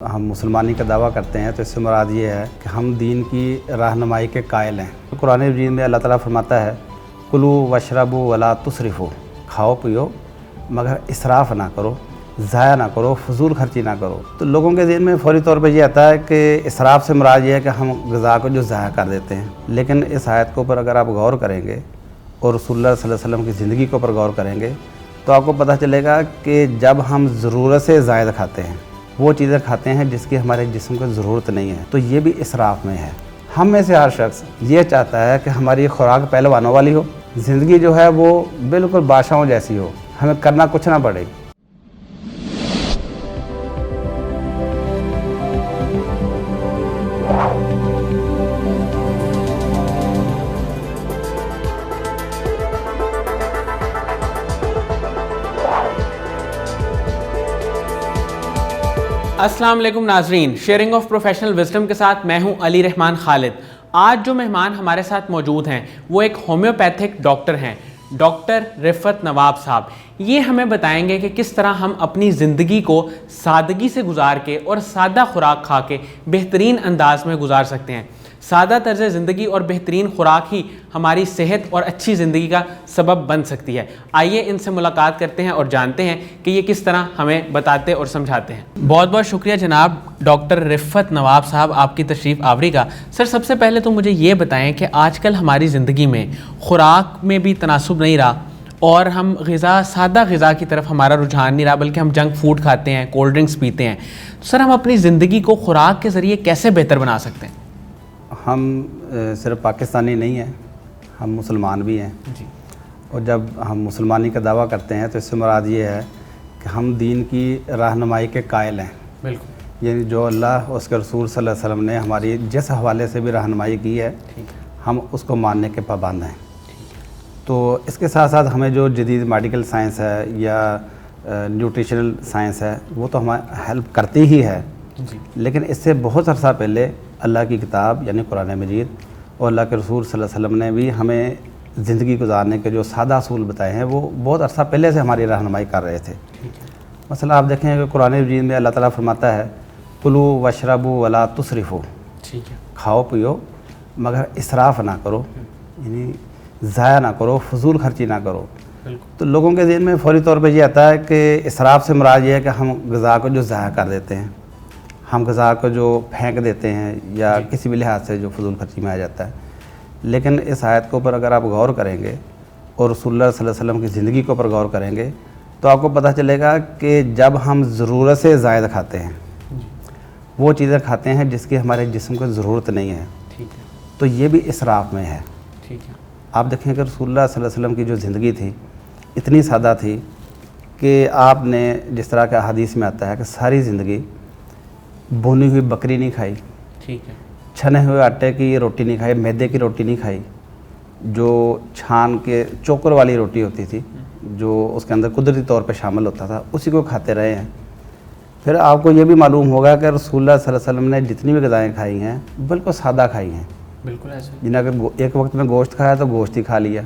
ہم مسلمانی کا دعویٰ کرتے ہیں تو اس سے مراد یہ ہے کہ ہم دین کی رہنمائی کے قائل ہیں۔ قرآن مجید میں اللہ تعالیٰ فرماتا ہے کلوا واشربوا ولا تسرفوا، کھاؤ پیو مگر اسراف نہ کرو، ضائع نہ کرو، فضول خرچی نہ کرو۔ تو لوگوں کے ذہن میں فوری طور پہ یہ آتا ہے کہ اسراف سے مراد یہ ہے کہ ہم غذا کو جو ضائع کر دیتے ہیں، لیکن اس آیت کے اوپر اگر آپ غور کریں گے اور رسول اللہ صلی اللہ علیہ وسلم کی زندگی کے اوپر غور کریں گے تو آپ کو پتہ چلے گا کہ جب ہم ضرورت سے زائد کھاتے ہیں، وہ چیزیں کھاتے ہیں جس کی ہمارے جسم کو ضرورت نہیں ہے، تو یہ بھی اسراف میں ہے۔ ہم میں سے ہر شخص یہ چاہتا ہے کہ ہماری خوراک پہلوانوں والی ہو، زندگی جو ہے وہ بالکل بادشاہوں جیسی ہو، ہمیں کرنا کچھ نہ پڑے۔ السلام علیکم ناظرین، شیئرنگ آف پروفیشنل وزڈم کے ساتھ میں ہوں علی رحمان خالد۔ آج جو مہمان ہمارے ساتھ موجود ہیں وہ ایک ہومیوپیتھک ڈاکٹر ہیں، ڈاکٹر رفعت نواب صاحب۔ یہ ہمیں بتائیں گے کہ کس طرح ہم اپنی زندگی کو سادگی سے گزار کے اور سادہ خوراک کھا کے بہترین انداز میں گزار سکتے ہیں۔ سادہ طرز زندگی اور بہترین خوراک ہی ہماری صحت اور اچھی زندگی کا سبب بن سکتی ہے۔ آئیے ان سے ملاقات کرتے ہیں اور جانتے ہیں کہ یہ کس طرح ہمیں بتاتے اور سمجھاتے ہیں۔ بہت بہت شکریہ جناب ڈاکٹر رفعت نواب صاحب آپ کی تشریف آوری کا۔ سر سب سے پہلے تو مجھے یہ بتائیں کہ آج کل ہماری زندگی میں خوراک میں بھی تناسب نہیں رہا اور ہم سادہ غذا کی طرف ہمارا رجحان نہیں رہا، بلکہ ہم جنک فوڈ کھاتے ہیں، کولڈ ڈرنکس پیتے ہیں۔ سر ہم اپنی زندگی کو خوراک کے ذریعے کیسے بہتر بنا سکتے ہیں؟ ہم صرف پاکستانی نہیں ہیں، ہم مسلمان بھی ہیں جی۔ اور جب ہم مسلمانی کا دعویٰ کرتے ہیں تو اس سے مراد یہ ہے کہ ہم دین کی رہنمائی کے قائل ہیں۔ بالکل، یعنی جو اللہ اور اس کے رسول صلی اللہ علیہ وسلم نے ہماری جس حوالے سے بھی رہنمائی کی ہے ہم اس کو ماننے کے پابند ہیں۔ تو اس کے ساتھ ساتھ ہمیں جو جدید میڈیکل سائنس ہے یا نیوٹریشنل سائنس ہے وہ تو ہمیں ہیلپ کرتی ہی ہے، لیکن اس سے بہت عرصہ پہلے اللہ کی کتاب یعنی قرآن مجید اور اللہ کے رسول صلی اللہ علیہ وسلم نے بھی ہمیں زندگی گزارنے کے جو سادہ اصول بتائے ہیں وہ بہت عرصہ پہلے سے ہماری رہنمائی کر رہے تھے۔ مثلا آپ دیکھیں کہ قرآن مجید میں اللہ تعالیٰ فرماتا ہے کلوا واشربوا ولا تسرفوا، کھاؤ پیو مگر اسراف نہ کرو، یعنی ضائع نہ کرو، فضول خرچی نہ کرو۔ تو لوگوں کے ذہن میں فوری طور پہ یہ آتا ہے کہ اسراف سے مراد یہ ہے کہ ہم غذا کو جو ضائع کر دیتے ہیں، ہم غذا کو جو پھینک دیتے ہیں یا کسی بھی لحاظ سے جو فضول خرچی میں آ جاتا ہے۔ لیکن اس آیت کے اوپر اگر آپ غور کریں گے اور رسول اللہ صلی اللہ علیہ وسلم کی زندگی کے اوپر غور کریں گے تو آپ کو پتہ چلے گا کہ جب ہم ضرورت سے زائد کھاتے ہیں، وہ چیزیں کھاتے ہیں جس کی ہمارے جسم کو ضرورت نہیں ہے، تو یہ بھی اسراف میں ہے۔ آپ دیکھیں کہ رسول اللہ صلی اللہ علیہ وسلم کی جو زندگی تھی اتنی سادہ تھی کہ آپ نے جس طرح کا حدیث میں آتا ہے کہ ساری زندگی بھونی ہوئی بکری نہیں کھائی، چھنے ہوئے آٹے کی روٹی نہیں کھائی، میدے کی روٹی نہیں کھائی، جو چھان کے چوکر والی روٹی ہوتی تھی جو اس کے اندر قدرتی طور پہ شامل ہوتا تھا اسی کو کھاتے رہے ہیں۔ پھر آپ کو یہ بھی معلوم ہوگا کہ رسول اللہ صلی اللہ علیہ وسلم نے جتنی بھی غذائیں کھائی ہیں بالکل سادہ کھائی ہیں۔ بالکل ایسے جنہیں اگر ایک وقت میں گوشت کھایا تو گوشت ہی کھا لیا،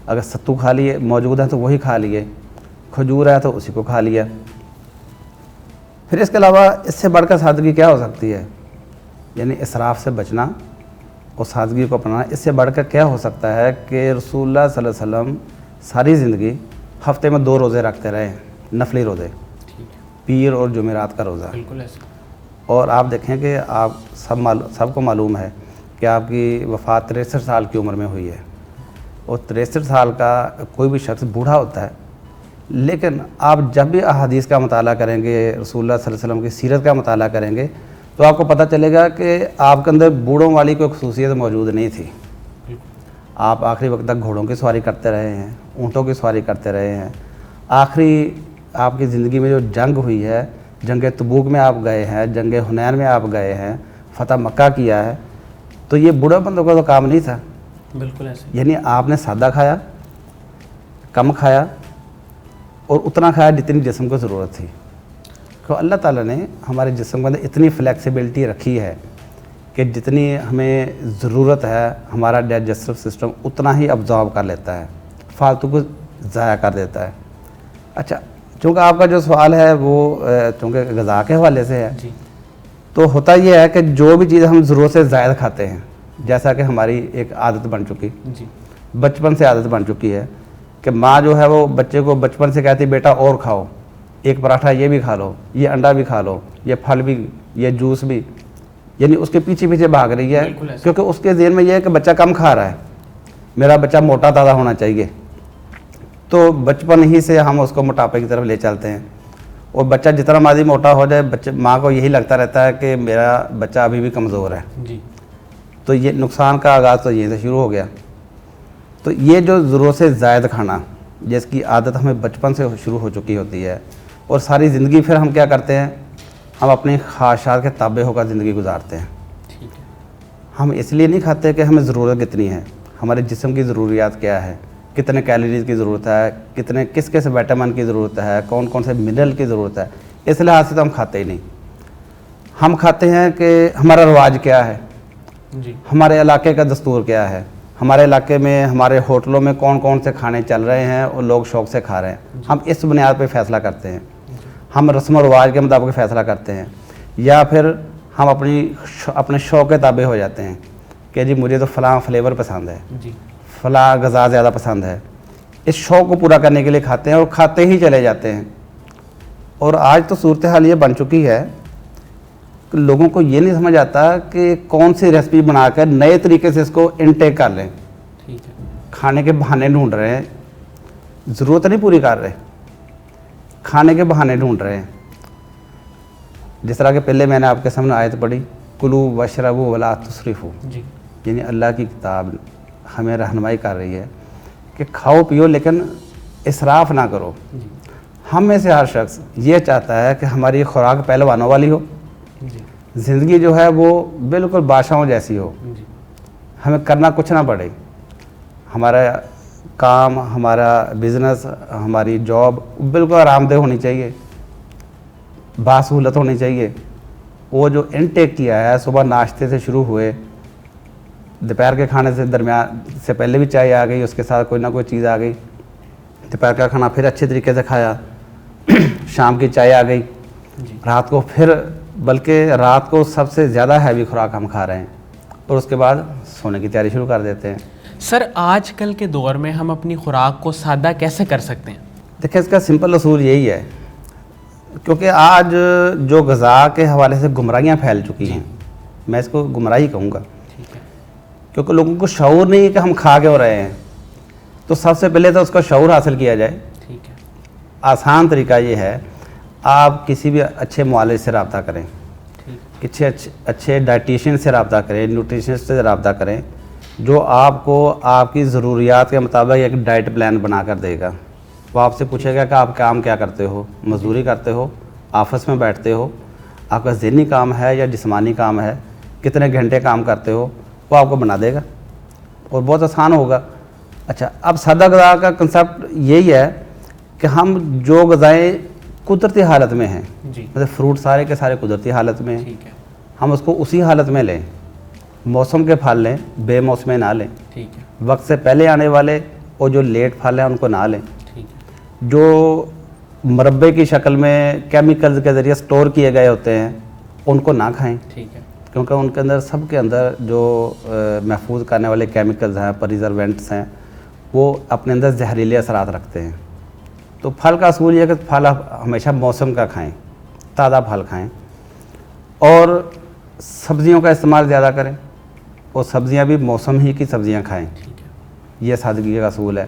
اگر ستو کھا لیے موجود ہیں تو وہی کھا لیے، کھجور ہے تو اسی کو کھا لیا۔ پھر اس کے علاوہ اس سے بڑھ کر سادگی کیا ہو سکتی ہے؟ یعنی اسراف سے بچنا اور سادگی کو اپنانا، اس سے بڑھ کر کیا ہو سکتا ہے کہ رسول اللہ صلی اللہ علیہ وسلم ساری زندگی ہفتے میں 2 روزے رکھتے رہے، نفلی روزے، پیر اور جمعرات کا روزہ۔ بالکل ایسے۔ اور آپ دیکھیں کہ آپ سب کو معلوم ہے کہ آپ کی وفات 63 سال کی عمر میں ہوئی ہے، اور 63 سال کا کوئی بھی شخص بوڑھا ہوتا ہے، لیکن آپ جب بھی احادیث کا مطالعہ کریں گے، رسول اللہ صلی اللہ علیہ وسلم کی سیرت کا مطالعہ کریں گے تو آپ کو پتہ چلے گا کہ آپ کے اندر بوڑھوں والی کوئی خصوصیت موجود نہیں تھی۔ آپ آخری وقت تک گھوڑوں کی سواری کرتے رہے ہیں، اونٹوں کی سواری کرتے رہے ہیں۔ آخری آپ کی زندگی میں جو جنگ ہوئی ہے، جنگ تبوک میں آپ گئے ہیں، جنگ حنین میں آپ گئے ہیں، فتح مکہ کیا ہے، تو یہ بوڑھے بندوں کا تو کام نہیں تھا۔ بالکل ایسے۔ یعنی آپ نے سادہ کھایا، کم کھایا اور اتنا کھایا جتنی جسم کو ضرورت تھی۔ تو اللہ تعالیٰ نے ہمارے جسم کے اندر اتنی فلیکسیبلٹی رکھی ہے کہ جتنی ہمیں ضرورت ہے ہمارا ڈائجسٹو سسٹم اتنا ہی ابزارب کر لیتا ہے، فالتو کو ضائع کر دیتا ہے۔ اچھا، چونکہ آپ کا جو سوال ہے وہ چونکہ غذا کے حوالے سے ہے، تو ہوتا یہ ہے کہ جو بھی چیز ہم ضرورت سے زائد کھاتے ہیں، جیسا کہ ہماری ایک عادت بن چکی، جی بچپن سے عادت بن چکی ہے کہ ماں جو ہے وہ بچے کو بچپن سے کہتی بیٹا اور کھاؤ، ایک پراٹھا یہ بھی کھا لو، یہ انڈا بھی کھا لو، یہ پھل بھی، یہ جوس بھی، یعنی اس کے پیچھے پیچھے بھاگ رہی ہے، بالکل ایسا۔ کیونکہ اس کے ذہن میں یہ ہے کہ بچہ کم کھا رہا ہے، میرا بچہ موٹا تازہ ہونا چاہیے، تو بچپن ہی سے ہم اس کو موٹاپے کی طرف لے چلتے ہیں، اور بچہ جتنا مرضی موٹا ہو جائے بچے ماں کو یہی لگتا رہتا ہے کہ میرا بچہ ابھی بھی کمزور ہے، جی تو یہ نقصان کا آغاز تو یہیں سے شروع ہو گیا۔ تو یہ جو ضرورت سے زائد کھانا جس کی عادت ہمیں بچپن سے شروع ہو چکی ہوتی ہے، اور ساری زندگی پھر ہم کیا کرتے ہیں، ہم اپنی خواہشات کے تابع ہو کر زندگی گزارتے ہیں۔ ٹھیک ہے، ہم اس لیے نہیں کھاتے کہ ہمیں ضرورت کتنی ہے، ہمارے جسم کی ضروریات کیا ہے، کتنے کیلوریز کی ضرورت ہے، کس کس وٹامن کی ضرورت ہے، کون کون سے منرل کی ضرورت ہے، اس لحاظ سے تو ہم کھاتے ہی نہیں۔ ہم کھاتے ہیں کہ ہمارا رواج کیا ہے، جی ہمارے علاقے کا دستور کیا ہے، ہمارے علاقے میں ہمارے ہوٹلوں میں کون کون سے کھانے چل رہے ہیں اور لوگ شوق سے کھا رہے ہیں، ہم اس بنیاد پہ فیصلہ کرتے ہیں، ہم رسم و رواج کے مطابق فیصلہ کرتے ہیں، یا پھر ہم اپنے شوق کے تابع ہو جاتے ہیں کہ جی مجھے تو فلاں فلیور پسند ہے، جی فلاں غذا زیادہ پسند ہے، اس شوق کو پورا کرنے کے لیے کھاتے ہیں اور کھاتے ہی چلے جاتے ہیں۔ اور آج تو صورتحال یہ بن چکی ہے کہ لوگوں کو یہ نہیں سمجھ آتا کہ کون سی ریسپی بنا کر نئے طریقے سے اس کو انٹیک کر لیں، ٹھیک ہے، کھانے کے بہانے ڈھونڈ رہے ہیں، ضرورت نہیں پوری کر رہے، کھانے کے بہانے ڈھونڈ رہے ہیں۔ جس طرح کہ پہلے میں نے آپ کے سامنے آیت پڑھی، کلو واشربوا ولا تسرفوا، جی یعنی اللہ کی کتاب ہمیں رہنمائی کر رہی ہے کہ کھاؤ پیو لیکن اسراف نہ کرو۔ جی ہم میں سے ہر شخص یہ چاہتا ہے کہ ہماری خوراک پہلوانوں والی ہو، جی زندگی جو ہے وہ بالکل بادشاہوں جیسی ہو، جی ہمیں کرنا کچھ نہ پڑے، ہمارا کام، ہمارا بزنس، ہماری جاب بالکل آرام دہ ہونی چاہیے، باسہولت ہونی چاہیے۔ وہ جو انٹیک کیا ہے، صبح ناشتے سے شروع ہوئے، دوپہر کے کھانے سے درمیان سے پہلے بھی چائے آ گئی، اس کے ساتھ کوئی نہ کوئی چیز آ گئی، دوپہر کا کھانا پھر اچھے طریقے سے کھایا، شام کی چائے آ گئی، جی رات کو پھر، بلکہ رات کو سب سے زیادہ ہیوی خوراک ہم کھا رہے ہیں، اور اس کے بعد سونے کی تیاری شروع کر دیتے ہیں۔ سر آج کل کے دور میں ہم اپنی خوراک کو سادہ کیسے کر سکتے ہیں؟ دیکھیں اس کا سمپل اصول یہی ہے، کیونکہ آج جو غذا کے حوالے سے گمراہیاں پھیل چکی ہیں، میں اس کو گمراہی کہوں گا، ٹھیک ہے، کیونکہ لوگوں کو شعور نہیں ہے کہ ہم کھا کیوں رہے ہیں، تو سب سے پہلے تو اس کا شعور حاصل کیا جائے۔ ٹھیک ہے، آسان طریقہ یہ ہے، آپ کسی بھی اچھے معالج سے رابطہ کریں، ٹھیک کسی اچھے ڈائٹیشین سے رابطہ کریں، نیوٹریشنسٹ سے رابطہ کریں، جو آپ کو آپ کی ضروریات کے مطابق ایک ڈائٹ پلان بنا کر دے گا۔ وہ آپ سے پوچھے گا کہ آپ کام کیا کرتے ہو، مزدوری کرتے ہو، آفس میں بیٹھتے ہو، آپ کا ذہنی کام ہے یا جسمانی کام ہے، کتنے گھنٹے کام کرتے ہو، وہ آپ کو بنا دے گا اور بہت آسان ہوگا۔ اچھا، اب سادہ غذا کا کنسیپٹ یہی ہے کہ ہم جو غذائیں قدرتی حالت میں ہیں، جی جیسے فروٹ سارے کے سارے قدرتی حالت میں ہیں، ٹھیک ہے، ہم اس کو اسی حالت میں لیں، موسم کے پھل لیں، بے موسمے نہ لیں، ٹھیک ہے، وقت سے پہلے آنے والے اور جو لیٹ پھل ہیں ان کو نہ لیں، ٹھیک ہے، جو مربے کی شکل میں کیمیکلز کے ذریعے سٹور کیے گئے ہوتے ہیں ان کو نہ کھائیں، ٹھیک ہے، کیونکہ ان کے اندر سب کے اندر جو محفوظ کرنے والے کیمیکلز ہیں، پریزروینٹس ہیں، وہ اپنے اندر زہریلے اثرات رکھتے ہیں۔ تو پھل کا اصول یہ ہے کہ پھل آپ ہمیشہ موسم کا کھائیں، تازہ پھل کھائیں، اور سبزیوں کا استعمال زیادہ کریں، اور سبزیاں بھی موسم ہی کی سبزیاں کھائیں، ٹھیک ہے، یہ سادگی کا اصول ہے۔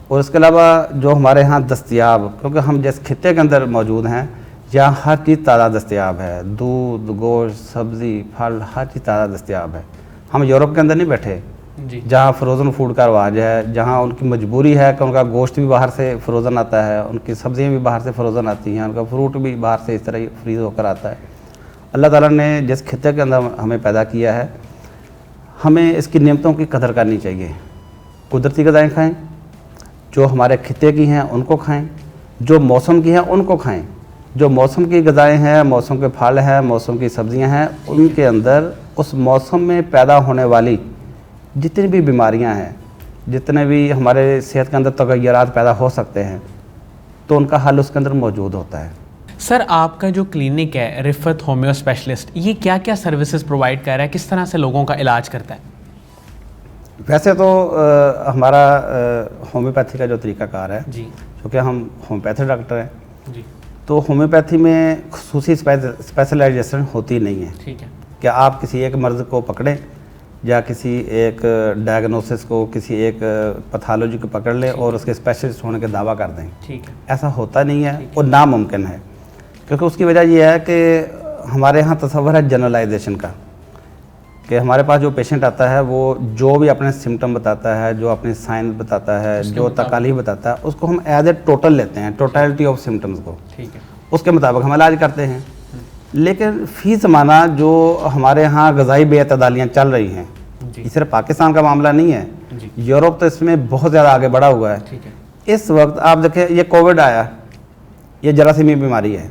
اور اس کے علاوہ جو ہمارے ہاں دستیاب، کیونکہ ہم جس خطے کے اندر موجود ہیں یہاں ہر چیز تازہ دستیاب ہے، دودھ، گوشت، سبزی، پھل، ہر چیز تازہ دستیاب ہے۔ ہم یورپ کے اندر نہیں بیٹھے جی جہاں فروزن فوڈ کا رواج ہے، جہاں ان کی مجبوری ہے کہ ان کا گوشت بھی باہر سے فروزن آتا ہے، ان کی سبزیاں بھی باہر سے فروزن آتی ہیں، ان کا فروٹ بھی باہر سے اس طرح ہی فریز ہو کر آتا ہے۔ اللہ تعالیٰ نے جس خطے کے اندر ہمیں پیدا کیا ہے، ہمیں اس کی نعمتوں کی قدر کرنی چاہیے۔ قدرتی غذائیں کھائیں، جو ہمارے خطے کی ہیں ان کو کھائیں، جو موسم کی ہیں ان کو کھائیں۔ جو موسم کی غذائیں ہیں، موسم کے پھل ہیں، موسم کی سبزیاں ہیں، ان کے اندر اس موسم میں پیدا ہونے والی جتنی بھی بیماریاں ہیں، جتنے بھی ہمارے صحت کے اندر تغیرات پیدا ہو سکتے ہیں، تو ان کا حل اس کے اندر موجود ہوتا ہے۔ سر آپ کا جو کلینک ہے رفت ہومیو اسپیشلسٹ، یہ کیا کیا سروسز پرووائڈ کر رہا ہے، کس طرح سے لوگوں کا علاج کرتا ہے؟ ویسے تو ہمارا ہومیوپیتھی کا جو طریقہ کار ہے، جی چونکہ ہم ہومیوپیتھی ڈاکٹر ہیں، جی تو ہومیوپیتھی میں خصوصی اسپیشلائزیشن ہوتی نہیں ہے ٹھیک ہے کہ آپ کسی ایک مرض کو پکڑیں یا کسی ایک ڈائگنوسس کو، کسی ایک پیتھالوجی کو پکڑ لیں اور اس کے اسپیشلسٹ ہونے کے دعویٰ کر دیں. ٹھیک ہے ایسا ہوتا نہیں ہے اور ناممکن ہے، کیونکہ اس کی وجہ یہ ہے کہ ہمارے ہاں تصور ہے جنرلائزیشن کا، کہ ہمارے پاس جو پیشنٹ آتا ہے وہ جو بھی اپنے سمٹم بتاتا ہے، جو اپنی سائن بتاتا ہے، جو تکالیف بتاتا ہے، اس کو ہم ایز اے ٹوٹل لیتے ہیں، ٹوٹلٹی آف سمٹمز کو، ٹھیک ہے اس کے مطابق ہم علاج کرتے ہیں. لیکن فی زمانہ جو ہمارے ہاں غذائی بے اعتدالیاں چل رہی ہیں، جی یہ صرف پاکستان کا معاملہ نہیں ہے، جی یورپ تو اس میں بہت زیادہ آگے بڑھا ہوا ہے. ٹھیک ہے اس وقت آپ دیکھیں یہ کووڈ آیا، یہ جراثیمی بیماری ہے،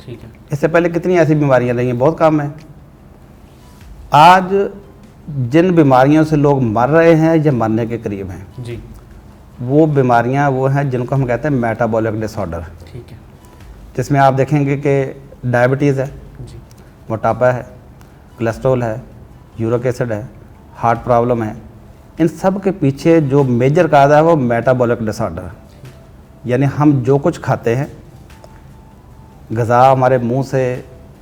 ٹھیک ہے اس سے پہلے کتنی ایسی بیماریاں رہی ہیں، بہت کم ہیں. آج جن بیماریوں سے لوگ مر رہے ہیں یا مرنے کے قریب ہیں، جی وہ بیماریاں وہ ہیں جن کو ہم کہتے ہیں میٹابولک ڈس آرڈر، ٹھیک ہے جس میں آپ دیکھیں گے کہ ڈائبٹیز ہے، جی موٹاپا ہے، کولیسٹرول ہے، یورک ایسڈ ہے، ہارٹ پرابلم ہے. ان سب کے پیچھے جو میجر کاز ہے وہ میٹابولک ڈس آرڈر، یعنی ہم جو کچھ کھاتے ہیں، غذا ہمارے منہ سے،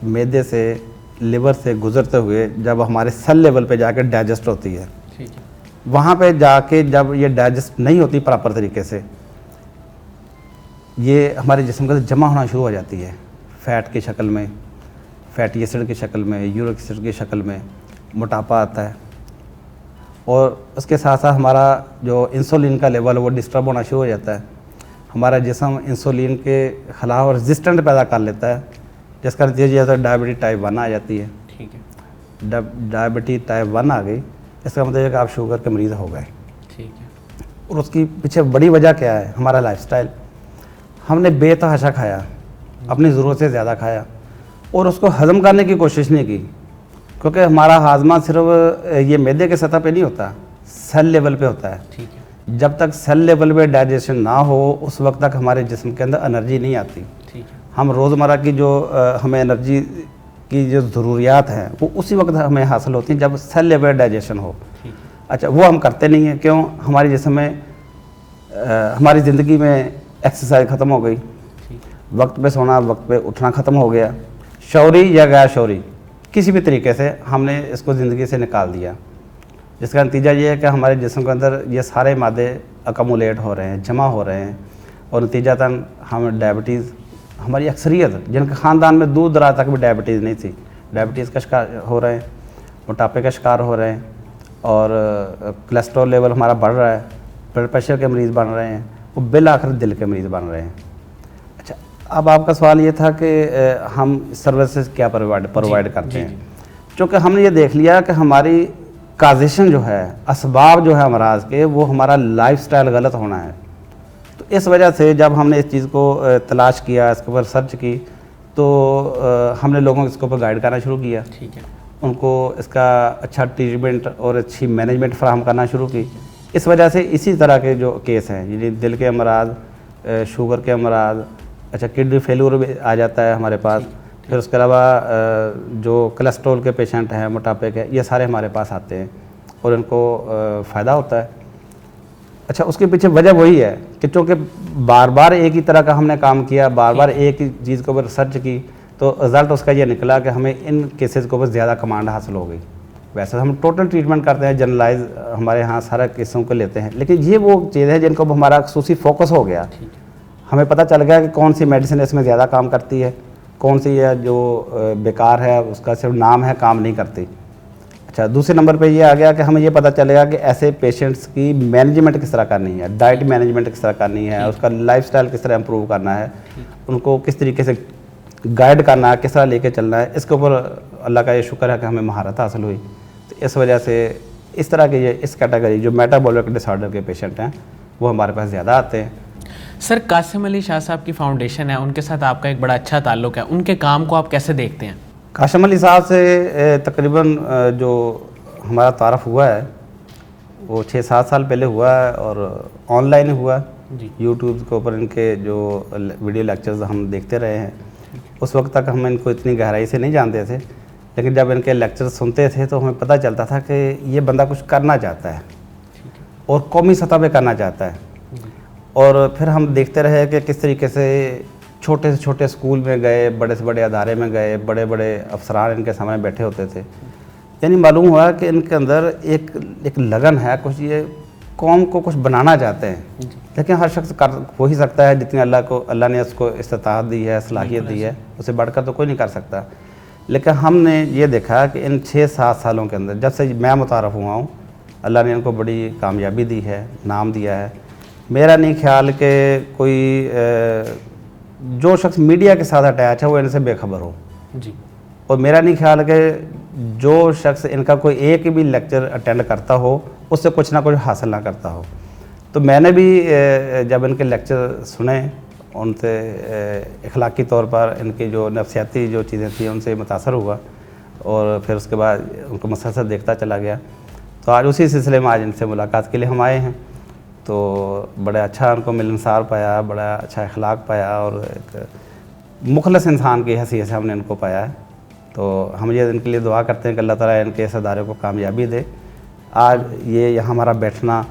معدے سے، لیور سے گزرتے ہوئے جب ہمارے سیل لیول پہ جا کے ڈائجسٹ ہوتی ہے، ٹھیک ہے وہاں پہ جا کے جب یہ ڈائجسٹ نہیں ہوتی پراپر طریقے سے، یہ ہمارے جسم کے اندر جمع ہونا شروع ہو جاتی ہے، فیٹ کی شکل میں، فیٹی ایسڈ کی شکل میں، یورک ایسڈ کی شکل میں موٹاپا آتا ہے. اور اس کے ساتھ ساتھ ہمارا جو انسولین کا لیول وہ ڈسٹرب ہونا شروع ہو جاتا ہے. ہمارا جسم انسولین کے خلاف ریزسٹنٹ پیدا کر لیتا ہے، جس کا نتیجہ یہ ڈائبٹی ٹائپ 1 آ جاتی ہے. ٹھیک ہے ڈائبٹی ٹائپ 1 آ گئی، اس کا مطلب ہے کہ آپ شوگر کے مریض ہو گئے. ٹھیک ہے اور اس کی پیچھے بڑی وجہ کیا ہے؟ ہمارا لائف سٹائل. ہم نے بے تحاشا کھایا، اپنی ضرورت سے زیادہ کھایا اور اس کو ہضم کرنے کی کوشش نہیں کی، کیونکہ ہمارا ہاضمہ صرف یہ معدے کے سطح پہ نہیں ہوتا، سیل لیول پہ ہوتا ہے. ٹھیک ہے جب تک سیل لیول پہ ڈائجیشن نہ ہو اس وقت تک ہمارے جسم کے اندر انرجی نہیں آتی. ٹھیک ہے ہم روزمرہ کی جو ہمیں انرجی کی جو ضروریات ہیں وہ اسی وقت ہمیں حاصل ہوتی ہیں جب سیل لیول ڈائجیشن ہو. ٹھیک ہے اچھا وہ ہم کرتے نہیں ہیں، کیوں؟ ہمارے جسم میں ہماری زندگی میں ایکسرسائز ختم ہو گئی، ٹھیک ہے وقت پہ سونا، وقت پہ اٹھنا ختم ہو گیا، شعوری یا غیر شعوری کسی بھی طریقے سے ہم نے اس کو زندگی سے نکال دیا، جس کا نتیجہ یہ ہے کہ ہمارے جسم کے اندر یہ سارے مادے اکمولیٹ ہو رہے ہیں، جمع ہو رہے ہیں، اور نتیجتاً ہم ڈائبٹیز، ہماری اکثریت جن کے خاندان میں دور دراز تک بھی ڈائبٹیز نہیں تھی، ڈائبٹیز کا شکار ہو رہے ہیں، موٹاپے کا شکار ہو رہے ہیں، اور کولیسٹرول لیول ہمارا بڑھ رہا ہے، بلڈ پریشر کے مریض بن رہے ہیں، وہ بالآخر دل کے مریض بن رہے ہیں. اچھا اب آپ کا سوال یہ تھا کہ ہم سروسز کیا پرووائڈ کرتے ہیں. چونکہ ہم نے یہ دیکھ لیا کہ ہماری کازیشن جو ہے، اسباب جو ہے امراض کے، وہ ہمارا لائف سٹائل غلط ہونا ہے. تو اس وجہ سے جب ہم نے اس چیز کو تلاش کیا، اس کے اوپر سرچ کی، تو ہم نے لوگوں کو اس کے اوپر گائیڈ کرنا شروع کیا، ٹھیک ہے ان کو اس کا اچھا ٹریٹمنٹ اور اچھی مینجمنٹ فراہم کرنا شروع کی. اس وجہ سے اسی طرح کے جو کیس ہیں، یعنی دل کے امراض، شوگر کے امراض، اچھا کڈنی فیلور بھی آ جاتا ہے ہمارے پاس، پھر اس کے علاوہ جو کولیسٹرول کے پیشنٹ ہیں، موٹاپے کے، یہ سارے ہمارے پاس آتے ہیں اور ان کو فائدہ ہوتا ہے. اچھا اس کے پیچھے وجہ وہی ہے کہ چونکہ بار بار ایک ہی طرح کا ہم نے کام کیا، بار بار ایک ہی چیز کے اوپر ریسرچ کی، تو رزلٹ اس کا یہ نکلا کہ ہمیں ان کیسز کے اوپر زیادہ کمانڈ حاصل ہو گئی. ویسے ہم ٹوٹل ٹریٹمنٹ کرتے ہیں، جنرلائز ہمارے ہاں سارا کیسوں کو لیتے ہیں، لیکن یہ وہ چیز ہے جن کو ہمارا خصوصی فوکس ہو گیا. ہمیں پتہ چل گیا کہ کون سی میڈیسن اس میں زیادہ کام کرتی ہے، کون سی ہے جو بیکار ہے، اس کا صرف نام ہے، کام نہیں کرتی. اچھا دوسرے نمبر پہ یہ آ گیا کہ ہمیں یہ پتہ چلے گا کہ ایسے پیشنٹس کی مینجمنٹ کس طرح کرنی ہے، ڈائٹ مینجمنٹ کس طرح کرنی ہے، اس کا لائف سٹائل کس طرح امپروو کرنا ہے، ان کو کس طریقے سے گائیڈ کرنا ہے، کس طرح لے کے چلنا ہے. اس کے اوپر اللہ کا یہ شکر ہے کہ ہمیں مہارت حاصل ہوئی. تو اس وجہ سے اس طرح کے یہ اس کیٹیگری جو میٹابولک ڈس آرڈر کے پیشنٹ ہیں وہ ہمارے پاس زیادہ آتے ہیں. سر قاسم علی شاہ صاحب کی فاؤنڈیشن ہے، ان کے ساتھ آپ کا ایک بڑا اچھا تعلق ہے، ان کے کام کو آپ کیسے دیکھتے ہیں؟ قاسم علی صاحب سے تقریباً جو ہمارا تعارف ہوا ہے وہ 6-7 سال پہلے ہوا ہے، اور آن لائن ہوا ہے. جی یوٹیوب کے اوپر ان کے جو ویڈیو لیکچرز ہم دیکھتے رہے ہیں، اس وقت تک ہم ان کو اتنی گہرائی سے نہیں جانتے تھے، لیکن جب ان کے لیکچر سنتے تھے تو ہمیں پتہ چلتا تھا کہ یہ بندہ کچھ کرنا چاہتا ہے اور قومی سطح پہ کرنا چاہتا ہے۔ اور پھر ہم دیکھتے رہے کہ کس طریقے سے چھوٹے سے چھوٹے اسکول میں گئے، بڑے سے بڑے ادارے میں گئے، بڑے بڑے افسران ان کے سامنے بیٹھے ہوتے تھے، یعنی معلوم ہوا کہ ان کے اندر ایک لگن ہے، کچھ یہ قوم کو کچھ بنانا چاہتے ہیں۔ لیکن ہر شخص کر ہو ہی سکتا ہے جتنی اللہ نے اس کو استطاعت دی ہے، صلاحیت دی ہے، اسے بڑھ کر تو کوئی نہیں کر سکتا۔ لیکن ہم نے یہ دیکھا کہ ان 6-7 سالوں کے اندر جب سے میں متعارف ہوا ہوں، اللہ نے ان کو بڑی کامیابی دی ہے، نام دیا ہے۔ میرا نہیں خیال کہ کوئی جو شخص میڈیا کے ساتھ اٹیچ ہے وہ ان سے بے خبر ہو، جی، اور میرا نہیں خیال کہ جو شخص ان کا کوئی ایک بھی لیکچر اٹینڈ کرتا ہو اس سے کچھ نہ کچھ حاصل نہ کرتا ہو۔ تو میں نے بھی جب ان کے لیکچر سنے، ان سے اخلاقی طور پر ان کی جو نفسیاتی جو چیزیں تھیں ان سے متاثر ہوا، اور پھر اس کے بعد ان کو مسلسل دیکھتا چلا گیا۔ تو آج اسی سلسلے میں آج ان سے ملاقات کے لیے ہم آئے ہیں، تو بڑا اچھا ان کو ملنسار پایا، بڑا اچھا اخلاق پایا، اور ایک مخلص انسان کی حیثیت سے ہم نے ان کو پایا ہے۔ تو ہم یہ ان کے لیے دعا کرتے ہیں کہ اللہ تعالیٰ ان کے اس ادارے کو کامیابی دے۔ آج یہ یہاں ہمارا بیٹھنا،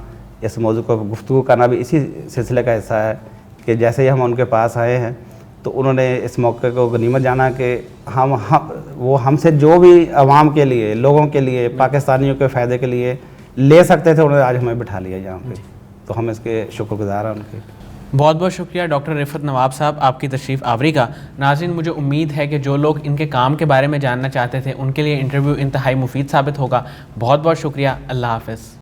اس موضوع کو گفتگو کرنا بھی اسی سلسلے کا حصہ ہے کہ جیسے ہی ہم ان کے پاس آئے ہیں تو انہوں نے اس موقع کو غنیمت جانا کہ وہ ہم سے جو بھی عوام کے لیے، لوگوں کے لیے، پاکستانیوں کے فائدے کے لیے لے سکتے تھے، انہوں نے آج ہمیں بٹھا لیا یہاں پہ، تو ہم اس کے شکر گزار ہیں ان کے۔ بہت بہت شکریہ ڈاکٹر رفعت نواب صاحب آپ کی تشریف آوری کا۔ ناظرین، مجھے امید ہے کہ جو لوگ ان کے کام کے بارے میں جاننا چاہتے تھے ان کے لیے انٹرویو انتہائی مفید ثابت ہوگا۔ بہت بہت شکریہ، اللہ حافظ۔